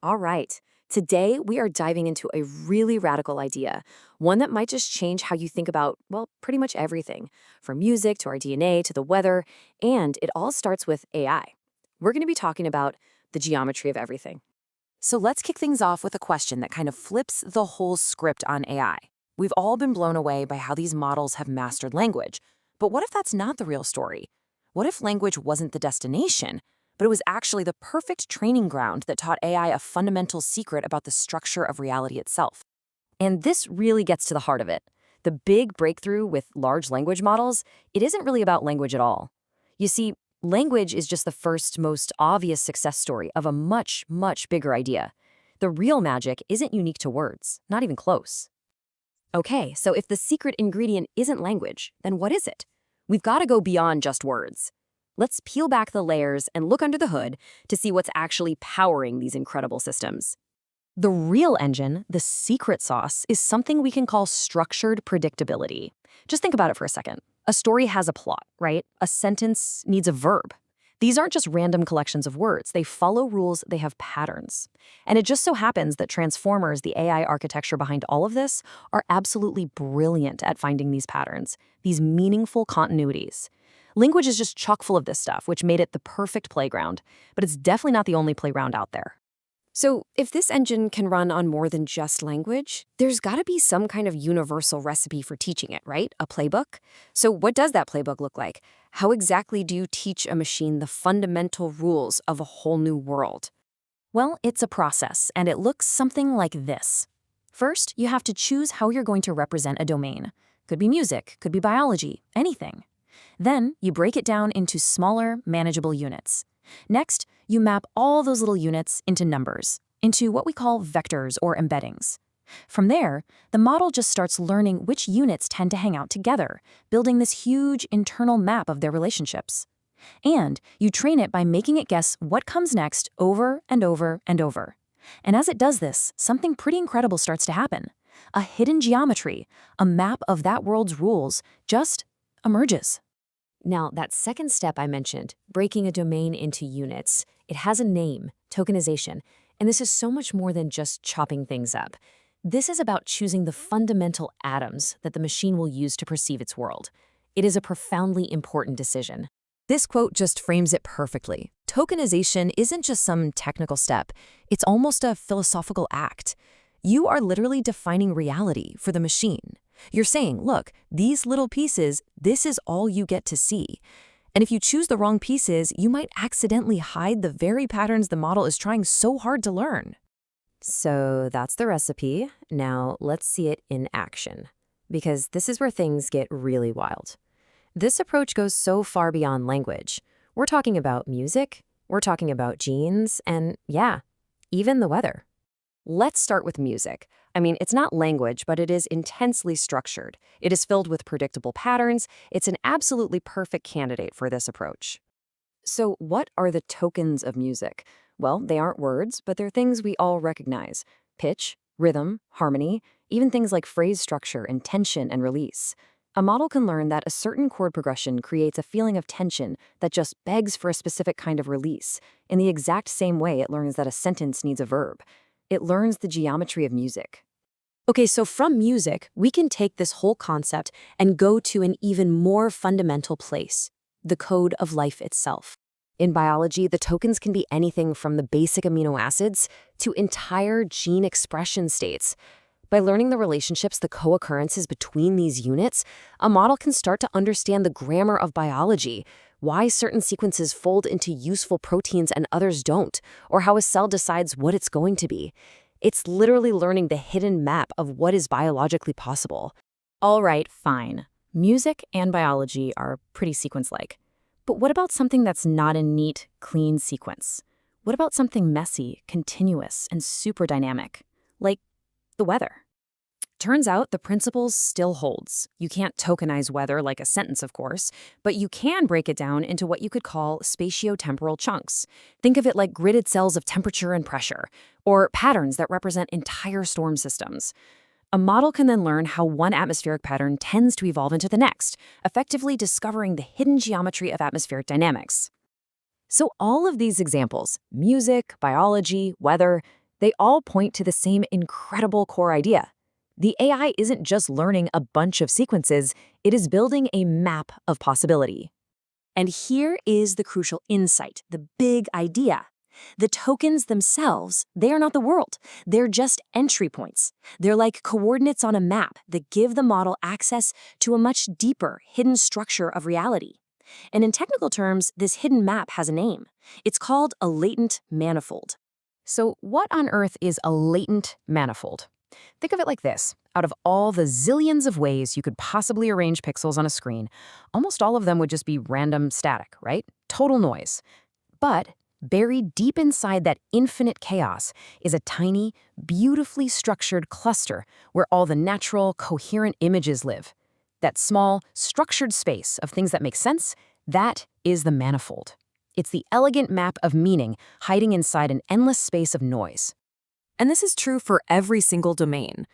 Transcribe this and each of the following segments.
All right. Today, we are diving into a really radical idea, one that might just change how you think about, well, pretty much everything, from music to our DNA to the weather, and it all starts with AI. We're going to be talking about the geometry of everything. So let's kick things off with a question that kind of flips the whole script on AI. We've all been blown away by how these models have mastered language. But what if that's not the real story? What if language wasn't the destination, but it was actually the perfect training ground that taught AI a fundamental secret about the structure of reality itself? And this really gets to the heart of it. The big breakthrough with large language models, it isn't really about language at all. You see, language is just the first, most obvious success story of a much, much bigger idea. The real magic isn't unique to words, not even close. Okay, so if the secret ingredient isn't language, then what is it? We've got to go beyond just words. Let's peel back the layers and look under the hood to see what's actually powering these incredible systems. The real engine, the secret sauce, is something we can call structured predictability. Just think about it for a second. A story has a plot, right? A sentence needs a verb. These aren't just random collections of words. They follow rules, they have patterns. And it just so happens that transformers, the AI architecture behind all of this, are absolutely brilliant at finding these patterns, these meaningful continuities. Language is just chock full of this stuff, which made it the perfect playground, but it's definitely not the only playground out there. So, if this engine can run on more than just language, there's got to be some kind of universal recipe for teaching it, right? A playbook? So, what does that playbook look like? How exactly do you teach a machine the fundamental rules of a whole new world? Well, it's a process, and it looks something like this. First, you have to choose how you're going to represent a domain. Could be music, could be biology, anything. Then, you break it down into smaller, manageable units. Next, you map all those little units into numbers, into what we call vectors or embeddings. From there, the model just starts learning which units tend to hang out together, building this huge internal map of their relationships. And you train it by making it guess what comes next over and over and over. And as it does this, something pretty incredible starts to happen. A hidden geometry, a map of that world's rules, just emerges. Now, that second step I mentioned, breaking a domain into units, it has a name, tokenization, and this is so much more than just chopping things up. This is about choosing the fundamental atoms that the machine will use to perceive its world. It is a profoundly important decision. This quote just frames it perfectly. Tokenization isn't just some technical step, it's almost a philosophical act. You are literally defining reality for the machine. You're saying, look, these little pieces, this is all you get to see. And if you choose the wrong pieces, you might accidentally hide the very patterns the model is trying so hard to learn. So that's the recipe. Now let's see it in action, because this is where things get really wild. This approach goes so far beyond language. We're talking about music, we're talking about genes, and yeah, even the weather. Let's start with music. I mean, it's not language, but it is intensely structured. It is filled with predictable patterns. It's an absolutely perfect candidate for this approach. So what are the tokens of music? Well, they aren't words, but they're things we all recognize. Pitch, rhythm, harmony, even things like phrase structure and tension and release. A model can learn that a certain chord progression creates a feeling of tension that just begs for a specific kind of release, in the exact same way it learns that a sentence needs a verb. It learns the geometry of music. Okay, so from music, we can take this whole concept and go to an even more fundamental place, the code of life itself. In biology, the tokens can be anything from the basic amino acids to entire gene expression states. By learning the relationships, the co-occurrences between these units, a model can start to understand the grammar of biology, why certain sequences fold into useful proteins and others don't, or how a cell decides what it's going to be. It's literally learning the hidden map of what is biologically possible. All right, fine. Music and biology are pretty sequence-like. But what about something that's not a neat, clean sequence? What about something messy, continuous, and super dynamic? Like the weather. Turns out the principles still holds. You can't tokenize weather like a sentence, of course, but you can break it down into what you could call spatiotemporal chunks. Think of it like gridded cells of temperature and pressure, or patterns that represent entire storm systems. A model can then learn how one atmospheric pattern tends to evolve into the next, effectively discovering the hidden geometry of atmospheric dynamics. So all of these examples, music, biology, weather, They all point to the same incredible core idea. The AI isn't just learning a bunch of sequences, it is building a map of possibility. And here is the crucial insight, the big idea. The tokens themselves, they are not the world. They're just entry points. They're like coordinates on a map that give the model access to a much deeper, hidden structure of reality. And in technical terms, this hidden map has a name. It's called a latent manifold. So what on earth is a latent manifold? Think of it like this. Out of all the zillions of ways you could possibly arrange pixels on a screen, almost all of them would just be random static, right? Total noise. But buried deep inside that infinite chaos is a tiny, beautifully structured cluster where all the natural, coherent images live. That small, structured space of things that make sense, that is the manifold. It's the elegant map of meaning hiding inside an endless space of noise. And this is true for every single domain.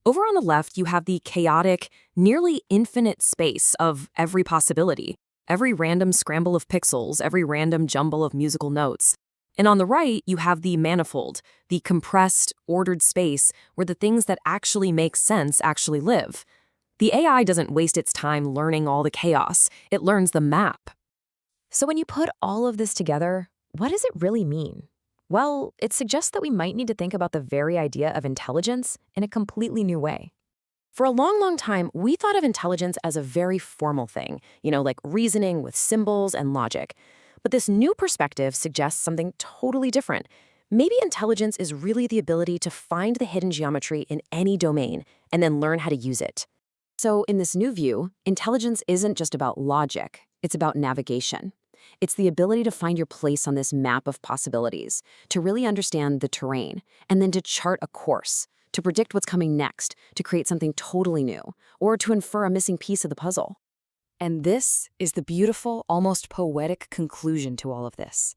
Over on the left, you have the chaotic, nearly infinite space of every possibility, every random scramble of pixels, every random jumble of musical notes. And on the right, you have the manifold, the compressed, ordered space where the things that actually make sense actually live. The AI doesn't waste its time learning all the chaos, it learns the map. So when you put all of this together, what does it really mean? Well, it suggests that we might need to think about the very idea of intelligence in a completely new way. For a long, long time, we thought of intelligence as a very formal thing, like reasoning with symbols and logic. But this new perspective suggests something totally different. Maybe intelligence is really the ability to find the hidden geometry in any domain and then learn how to use it. So in this new view, intelligence isn't just about logic, it's about navigation. It's the ability to find your place on this map of possibilities, to really understand the terrain, and then to chart a course, to predict what's coming next, to create something totally new, or to infer a missing piece of the puzzle. And this is the beautiful, almost poetic conclusion to all of this.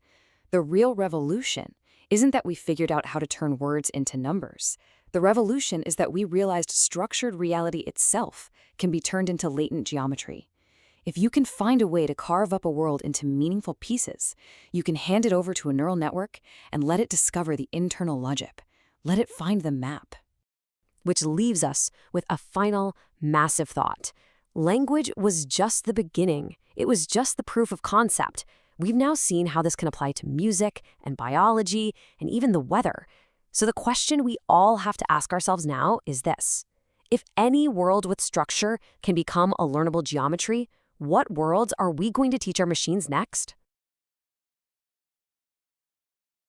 The real revolution isn't that we figured out how to turn words into numbers. The revolution is that we realized structured reality itself can be turned into latent geometry. If you can find a way to carve up a world into meaningful pieces, you can hand it over to a neural network and let it discover the internal logic. Let it find the map. Which leaves us with a final, massive thought. Language was just the beginning. It was just the proof of concept. We've now seen how this can apply to music and biology and even the weather. So the question we all have to ask ourselves now is this. If any world with structure can become a learnable geometry, what worlds are we going to teach our machines next?